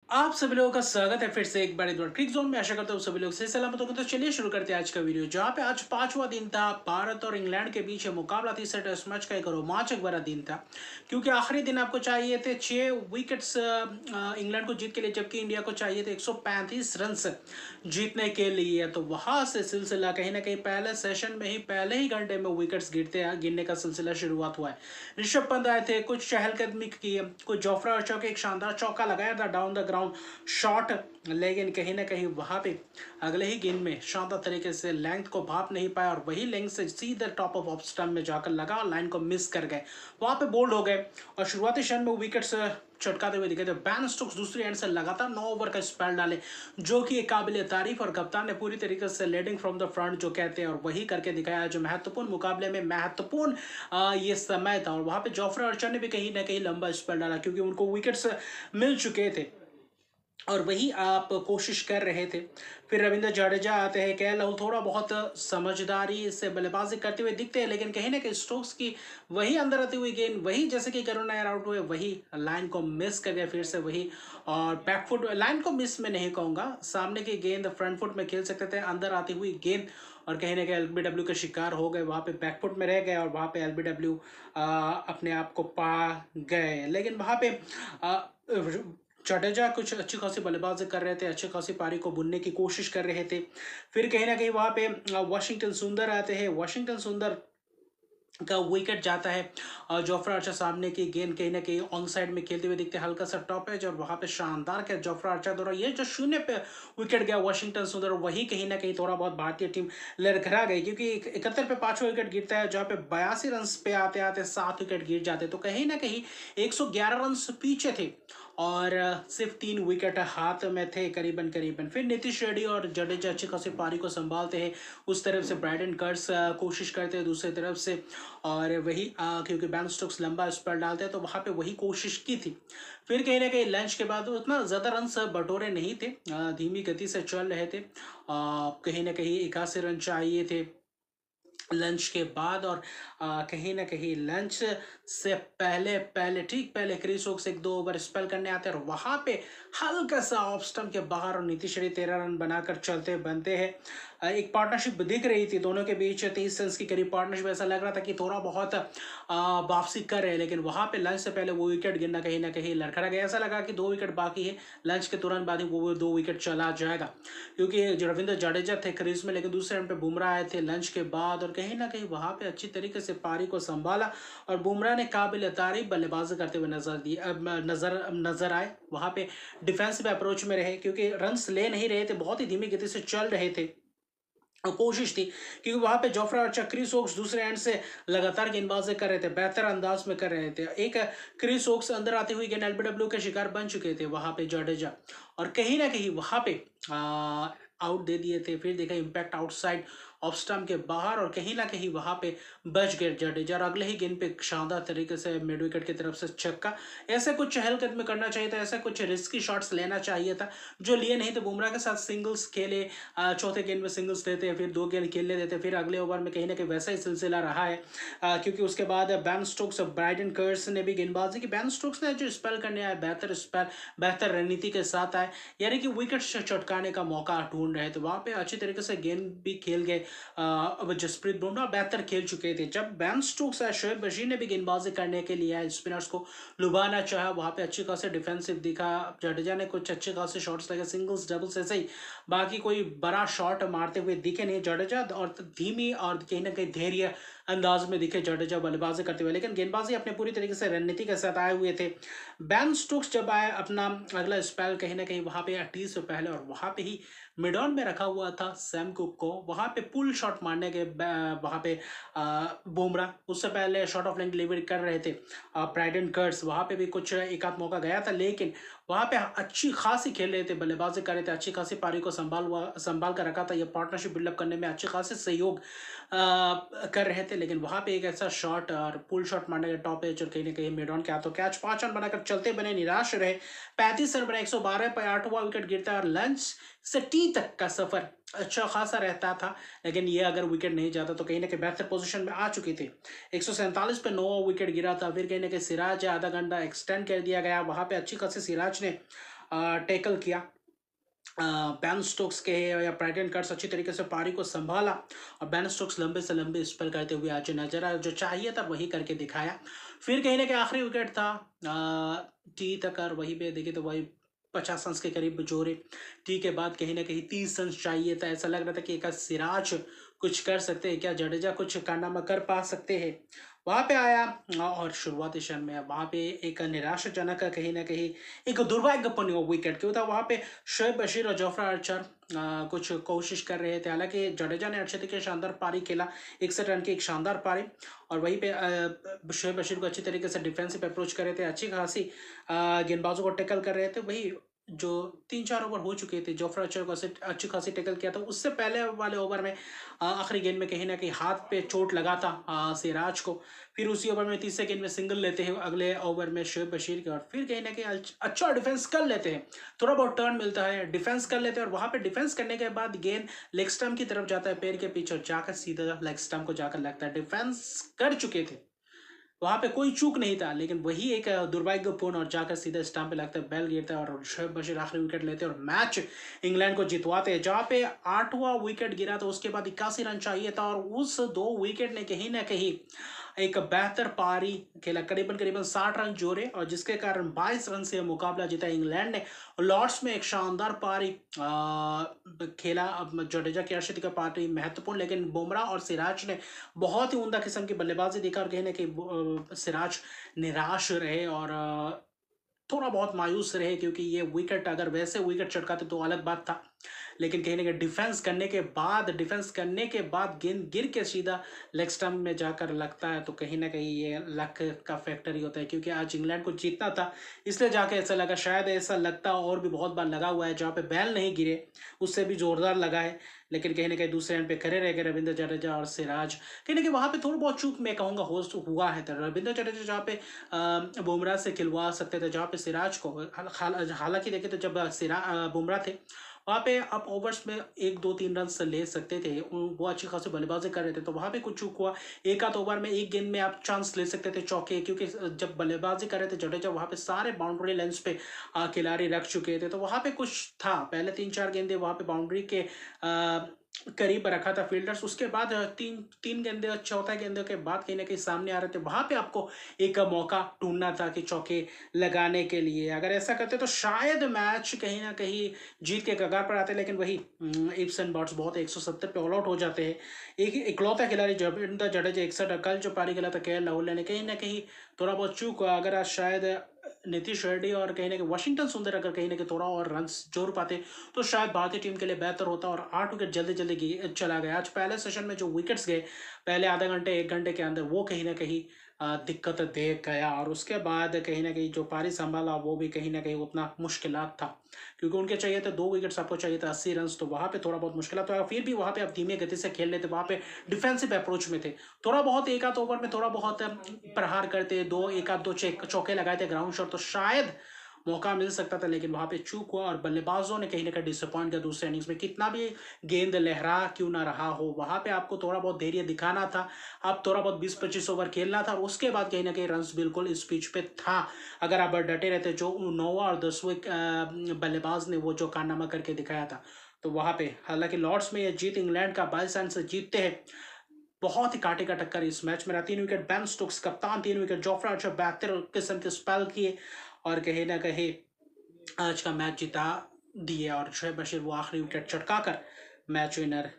आप सभी लोगों का स्वागत है फिर से एक बार क्रिक जोन में। आशा करता हूँ सभी लोग सही सलामत होंगे। तो चलिए शुरू करते हैं आज का वीडियो, जहाँ पे आज पांचवा दिन था। भारत और इंग्लैंड के बीच मुकाबला तीसरे टेस्ट मैच का एक रोमांचक भरा दिन था, क्योंकि आखिरी दिन आपको चाहिए थे 6 विकेट्स इंग्लैंड को जीत के लिए, जबकि इंडिया को चाहिए थे 135 रन जीतने के लिए। तो वहां से सिलसिला कहीं ना कहीं पहले सेशन में ही, पहले ही घंटे में विकेट्स गिरने का सिलसिला शुरुआत हुआ है। ऋषभ पंत आए थे, कुछ चहलकदमी की, कुछ जोफ्रा आर्चर के एक शानदार चौका लगाया था डाउन द ग्राउंड शॉट, लेकिन कहीं ना कहीं वहां पे अगले ही गेंद में शानदार तरीके से लेंथ को भाप नहीं पाया और वही लेंथ से सीधे टॉप ऑफ स्टंप में जाकर लगा और लाइन को मिस कर गए। वहां पे बोल्ड हो गए और शुरुआती क्षण में विकेट्स चटकाते हुए दिखे थे। बैन स्टोक्स दूसरी एंड से लगातार 9 ओवर का स्पेल डाले, जो कि एक काबिल तारीफ, और कप्तान ने पूरी तरीके से लीडिंग फ्रॉम द फ्रंट जो कहते हैं और वही करके दिखाया, जो महत्वपूर्ण मुकाबले में महत्वपूर्ण ये समय था। और वहां पे जोफ्रा आर्चर ने भी कहीं ना कहीं लंबा स्पेल डाला, क्योंकि उनको विकेट्स मिल चुके थे और वही आप कोशिश कर रहे थे। फिर रविंद्र जडेजा आते हैं। केएल राहुल थोड़ा बहुत समझदारी से बल्लेबाजी करते हुए दिखते हैं, लेकिन कहीं ना कहीं स्टोक्स की वही अंदर आती हुई गेंद, वही जैसे कि करुण नायर आउट हुए, वही लाइन को मिस कर गया फिर से वही। और बैकफुट लाइन को मिस में नहीं कहूँगा, सामने की गेंद फ्रंट फुट में खेल सकते थे, अंदर आती हुई गेंद, और कहीं ना कहीं एलबीडब्ल्यू का शिकार हो गए। वहाँ पे बैकफुट में रह गए और वहाँ पे एलबीडब्ल्यू अपने आप को पा गए। लेकिन वहाँ पे जडेजा कुछ अच्छी खासी बल्लेबाजी कर रहे थे, अच्छी खासी पारी को बुनने की कोशिश कर रहे थे। फिर कहीं ना कहीं वहाँ पे वाशिंगटन सुंदर आते हैं। वाशिंगटन सुंदर का विकेट जाता है और जोफ्रा आर्चर सामने की गेंद कहीं ना कहीं ऑन साइड में खेलते हुए दिखते हैं, हल्का सा टॉप एज, और वहां पे शानदार के जोफ्रा आर्चर द्वारा ये जो शून्य पे विकेट गया वाशिंगटन सुंदर, वही कहीं ना कहीं थोड़ा बहुत भारतीय टीम लड़खड़ा गई, क्योंकि 71 पे 5वां विकेट गिरता है, जहाँ पे 82 रन पे आते आते 7 विकेट गिर जाते। तो कहीं ना कहीं 111 रन पीछे थे और सिर्फ 3 विकेट हाथ में थे करीबन करीबन। फिर नीतीश रेड्डी और जडेजा अच्छी खासी पारी को संभालते हैं, उस तरफ से ब्राइडन कर्स कोशिश करते हैं दूसरी तरफ से, और वही क्योंकि बैन स्टोक्स लंबा स्पेल डालते हैं तो वहाँ पे वही कोशिश की थी। फिर कहीं ना कहीं लंच के बाद उतना ज़्यादा रन बटोरे नहीं थे, धीमी गति से चल रहे थे। कहीं ना कहीं 81 रन चाहिए थे लंच के बाद, और कहीं ना कहीं लंच से पहले पहले ठीक पहले क्रिस वोक्स 1-2 ओवर स्पेल करने आते हैं और वहां पे हल्का सा ऑफ स्टंप के बाहर और नीतीश रेड्डी 13 रन बनाकर चलते बनते हैं। एक पार्टनरशिप दिख रही थी दोनों के बीच, 30 रन की करीब पार्टनरशिप, ऐसा लग रहा था कि थोड़ा बहुत वापसी कर रहे हैं, लेकिन वहां पे लंच से पहले वो विकेट गिरना कहीं ना कहीं लड़खड़ा गया। ऐसा लगा कि 2 विकेट बाकी है, लंच के तुरंत बाद ही वो 2 विकेट चला जाएगा, क्योंकि रविंद्र जडेजा थे क्रीज में, लेकिन दूसरे रन पे बुमराह आए थे लंच के बाद, और कहीं ना कहीं वहां पे अच्छी तरीके से पारी को संभाला और बुमराह ने काबिल तारीफ बल्लेबाजी करते हुए नजर आए। वहां पे डिफेंसिव अप्रोच में रहे, क्योंकि रन्स ले नहीं रहे थे, बहुत ही धीमी गति से चल रहे थे और कोशिश थी, क्योंकि वहां पे जोफ्रा और क्रिस वोक्स दूसरे एंड से लगातार गेंदबाजी कर रहे थे, बेहतर अंदाज में कर रहे थे। एक क्रिस वोक्स अंदर आती हुई गेंद एलबीडब्ल्यू के शिकार बन चुके थे वहां पे जडेजा, और कहीं ना कहीं वहां पे आउट दे दिए थे। फिर देखा इम्पैक्ट आउटसाइड ऑफ स्टंप के बाहर, और कहीं ना कहीं वहां पे बच गए जडेजा, और अगले ही गेंद पे शानदार तरीके से मिड विकेट की तरफ से छक्का। ऐसे कुछ चहलकदमी करना चाहिए था, ऐसा कुछ रिस्की शॉट्स लेना चाहिए था, जो लिए नहीं थे। बुमराह के साथ सिंगल्स खेले, चौथे गेंद में सिंगल्स लेते हैं, फिर 2 गेंद खेलने देते, फिर अगले ओवर में कहीं ना कहीं वैसा ही सिलसिला रहा है, क्योंकि उसके बाद बैन स्टोक्स और ब्राइडन कर्स ने भी गेंदबाजी की। बैन स्टोक्स ने जो स्पेल करने आए, बेहतर स्पेल बेहतर रणनीति के साथ आए, यानी कि विकेट चटकाने का मौका ढूंढ रहे थे। वहां पे अच्छी तरीके से गेंद भी खेल गए। अब जसप्रीत बुमराह बेहतर खेल चुके थे। जब बैन स्टोक्स आए, शोएब बशीर ने भी गेंदबाजी करने के लिए आए, स्पिनर्स को लुभाना चाहा, वहां पे अच्छी खासी डिफेंसिव दिखा। जडेजा ने कुछ अच्छे खासे शॉट्स लगे, सिंगल्स डबल्स ऐसे ही, बाकी कोई बड़ा शॉट मारते हुए दिखे नहीं जडेजा, और धीमी और कहीं ना कहीं धैर्य अंदाज में दिखे जडेजा बल्लेबाजी करते हुए, लेकिन गेंदबाजी अपने पूरी तरीके से रणनीति के साथ आए हुए थे। बैन स्टोक्स जब आए अपना अगला स्पेल कहीं ना कहीं वहां पे 38 से पहले, और वहां पे ही मिड ऑन में रखा हुआ था सैम कुक को, वहां पे पुल शॉट मारने के वहां पे बुमराह उससे पहले शॉट ऑफ लेंथ डिलीवरी कर रहे थे। ब्राइडन कर्स वहां पे भी कुछ एक आध मौका गया था, लेकिन वहां पे अच्छी खासी खेल रहे थे, बल्लेबाजी कर रहे थे, अच्छी खासी पारी को संभाल कर रखा था। ये पार्टनरशिप बिल्डअप करने में अच्छे खासे सहयोग कर रहे थे, लेकिन वहां पे एक ऐसा शॉट और पुल शॉट मारने के टॉप एज, और कहीं ना कहीं मिड ऑन क्या तो कैच 5 रन बनाकर चलते बने, निराश रहे। 35 रन बने, 112 पर 8वां विकेट गिरता है और लंच से टी तक का सफर अच्छा खासा रहता था, लेकिन ये अगर विकेट नहीं जाता तो कहीं ना कहीं बेहतर पोजीशन में आ चुकी थी। 147 पे 9वां विकेट गिरा था। फिर कहीं ना कहीं सिराज आधा घंटा एक्सटेंड कर दिया गया, वहां पे अच्छी खासी सिराज ने टैकल किया बैन स्टोक्स के या ब्राइटन कर्स अच्छी तरीके से पारी को संभाला और बैन स्टोक्स लंबे से लंबे स्पेल करते हुए आज नजर आया, जो चाहिए था वही करके दिखाया। फिर कहीं ना कहीं आखिरी विकेट था टी तक, और वही पे देखे तो वही 50 रन के करीब जोरे। टी के बाद कहीं ना कहीं 30 रन चाहिए था, ऐसा लग रहा था कि एक सिराज कुछ कर सकते हैं क्या, जडेजा कुछ कारनामा कर पा सकते हैं। वहां पे आया और शुरुआती क्षण में वहां पे एक निराशाजनक कहीं ना कहीं एक दुर्भाग्यपूर्ण विकेट, क्यों था वहां पे शोएब बशीर और जोफ्रा आर्चर कुछ कोशिश कर रहे थे। हालांकि जडेजा ने अच्छे तरीके शानदार पारी खेला, 61 रन की एक शानदार पारी, और वहीं पे शोएब बशीर को अच्छी तरीके से डिफेंसिव अप्रोच कर रहे थे, अच्छी खासी गेंदबाजों को टैकल कर रहे थे। वही जो 3-4 ओवर हो चुके थे, जोफ्रा आर्चर को अच्छी खासी टैकल किया था। उससे पहले वाले ओवर में आखिरी गेंद में कहीं ना कहीं हाथ पे चोट लगा था सिराज को। फिर उसी ओवर में तीसरे गेंद में सिंगल लेते हैं अगले ओवर में शोएब बशीर के, और फिर कहीं ना कहीं अच्छा डिफेंस कर लेते हैं, थोड़ा बहुत टर्न मिलता है, डिफेंस कर लेते हैं, और वहां पे डिफेंस करने के बाद गेंद लेग स्टंप की तरफ जाता है, पैर के पीछे जाकर सीधा लेग स्टंप को जाकर लगता है। डिफेंस कर चुके थे, वहां पे कोई चूक नहीं था, लेकिन वही एक दुर्भाग्यपूर्ण और जाकर सीधे स्टंप पे लगता है, बैल गिरता है और शोएब बशीर आखिरी विकेट लेते हैं और मैच इंग्लैंड को जितवाते हैं। जहां पे 8वां विकेट गिरा था उसके बाद 81 रन चाहिए था, और उस 2 विकेट ने कहीं ना कहीं एक बेहतर पारी खेला, करीबन करीबन 60 रन जोड़े, और जिसके कारण 22 रन से मुकाबला जीता इंग्लैंड ने। लॉर्ड्स में एक शानदार पारी खेला, अब जडेजा की अर्शदीप का पारी महत्वपूर्ण, लेकिन बुमराह और सिराज ने बहुत ही उम्दा किस्म की बल्लेबाजी दिखा, और कहीं ना कहीं सिराज निराश रहे और थोड़ा बहुत मायूस रहे, क्योंकि ये विकेट अगर वैसे विकेट चटकाते तो अलग बात था, लेकिन कहीं ना कहीं डिफेंस करने के बाद गेंद गिर के सीधा लेग स्टंप में जाकर लगता है, तो कहीं ना कहीं ये लक का फैक्टर ही होता है, क्योंकि आज इंग्लैंड को जीतना था, इसलिए जाके ऐसा लगा। शायद ऐसा लगता और भी बहुत बार लगा हुआ है, जहाँ पे बैल नहीं गिरे उससे भी जोरदार लगा है, लेकिन कहीं ना कहीं दूसरे एंड पे खड़े रह गए रविंद्र जडेजा और सिराज। कहीं ना कहीं वहां पे थोड़ा बहुत चूक मैं कहूँगा होस्ट हुआ है, तो रविंद्र जडेजा जहाँ पे बुमराह से खिलवा सकते थे, जहाँ पे सिराज को हालांकि देखे तो जब बुमराह थे वहाँ पे आप ओवर्स में 1-2-3 रन ले सकते थे, वो अच्छी खासी बल्लेबाजी कर रहे थे, तो वहाँ पे कुछ चूक हुआ। एक आध ओवर में एक गेंद में आप चांस ले सकते थे चौके, क्योंकि जब बल्लेबाजी कर रहे थे जडेजा वहाँ पे सारे बाउंड्री लाइंस पे खिलाड़ी रख चुके थे, तो वहाँ पे कुछ था। पहले 3-4 गेंदे वहाँ पे बाउंड्री के करीब रखा था फील्डर्स, उसके बाद तीन गेंदे चौथा गेंदे के बाद कहीं ना कहीं सामने आ रहे थे, वहां पे आपको एक मौका ढूंढना था कि चौके लगाने के लिए। अगर ऐसा करते तो शायद मैच कहीं ना कहीं जीत के कगार पर आते, लेकिन वही इप्सन बॉट्स बहुत 170 पे ऑल आउट हो जाते हैं। एक इकलौता खिलाड़ी रविंद्र जडेजा 61, कल जो पारी खेला था केएल राहुल ने कहीं ना कहीं थोड़ा बहुत चूक हुआ। अगर आज शायद नीतीश रेड्डी और कहीं ना कहीं वाशिंगटन सुंदर अगर कहीं ना कहीं थोड़ा और रन जोड़ पाते तो शायद भारतीय टीम के लिए बेहतर होता, और 8 विकेट जल्दी जल्दी चला गया। आज पहले सेशन में जो विकेट्स गए पहले आधा घंटे 1 घंटे के अंदर, वो कहीं ना कहीं दिक्कत दे गया, और उसके बाद कहीं ना कहीं जो पारी संभाला वो भी कहीं ना कहीं उतना मुश्किलात था, क्योंकि उनके चाहिए थे 2 विकेट्स, आपको चाहिए था 80 रन, तो वहाँ पे थोड़ा बहुत मुश्किल था। फिर भी वहाँ पे आप धीमे गति से खेल लेते, वहाँ पे डिफेंसिव अप्रोच में थे, थोड़ा बहुत एक आध ओवर में थोड़ा बहुत प्रहार करते, एक आध दो चौके लगाए थे ग्राउंड शॉट, तो शायद मौका मिल सकता था, लेकिन वहां पे चूक हुआ और बल्लेबाजों ने कहीं ना कहीं डिसअपॉइंट किया। दूसरे इनिंग्स में कितना भी गेंद लहरा क्यों ना रहा हो, वहां पे आपको थोड़ा बहुत धैर्य दिखाना था, आप थोड़ा बहुत 20-25 ओवर खेलना था, और उसके बाद कहीं ना कहीं रन बिल्कुल इस पिच पे था। अगर आप डटे रहते, जो 9वां और 10वें बल्लेबाज ने वो जो कारनामा करके दिखाया था, तो वहां पे हालांकि लॉर्ड्स में ये जीत इंग्लैंड का 22 रन से जीतते हैं। बहुत ही कांटे का टक्कर इस मैच में रहा। 3 विकेट बेन स्टोक्स कप्तान, 3 विकेट जोफ्रा आर्चर बेहतर किस्म के स्पेल किए, और कहीं ना कहीं आज का मैच जिता दिए, और शोएब बशीर वो आखिरी विकेट चटकाकर मैच विनर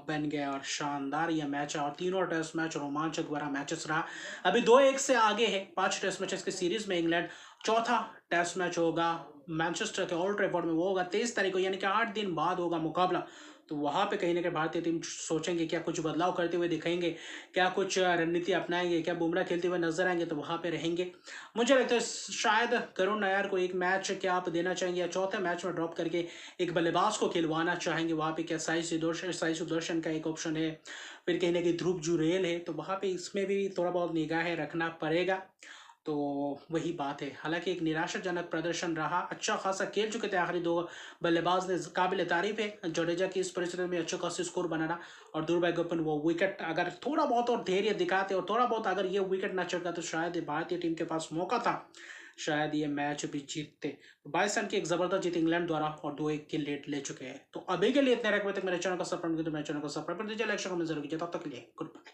बन गया, और शानदार यह मैच है। और तीनों टेस्ट मैच रोमांचक भरा मैचेस रहा। अभी 2-1 से आगे है 5 टेस्ट मैचेस की सीरीज में इंग्लैंड। चौथा टेस्ट मैच होगा मैनचेस्टर के ओल्ड ट्रैफोर्ड में, वो होगा 23 तारीख को, यानी कि 8 दिन बाद होगा मुकाबला। तो वहां पे कहीं ना कहीं भारतीय टीम सोचेंगे क्या कुछ बदलाव करते हुए दिखेंगे, क्या कुछ रणनीति अपनाएंगे, क्या बुमराह खेलते हुए नजर आएंगे, तो वहां पे रहेंगे। मुझे लगता है शायद करुण नायर को एक मैच क्या आप देना चाहेंगे, या चौथे मैच में ड्रॉप करके एक बल्लेबाज को खिलवाना चाहेंगे। वहां पे क्या साई सुदर्शन का एक ऑप्शन है, फिर कहीं ना कहीं ध्रुव जुरेल है, तो वहां पे इसमें भी थोड़ा बहुत निगाहें रखना पड़ेगा। तो वही बात है। हालांकि एक निराशाजनक प्रदर्शन रहा, अच्छा खासा खेल चुके थे आखिरी 2 बल्लेबाज ने, काबिल तारीफ है जडेजा की इस परिस्थिति में अच्छा खासा स्कोर बनाना, और दुर्भाग्यपूर्ण वो विकेट। अगर थोड़ा बहुत और धैर्य दिखाते और थोड़ा बहुत अगर ये विकेट ना चढ़ता तो शायद भारतीय टीम के पास मौका था शायद ये मैच भी जीतते। तो 22 रन की एक जबरदस्त जीत इंग्लैंड द्वारा और 2-1 की लीड ले चुके हैं। तो अभी के लिए इतने रकबे तक मेरे चैनल को सब्सक्राइब कर दो, मेरे चैनल को सब्सक्राइब कर दीजिए, लाइक शेयर कमेंट जरूर कीजिए। तब तक के लिए गुड बाय।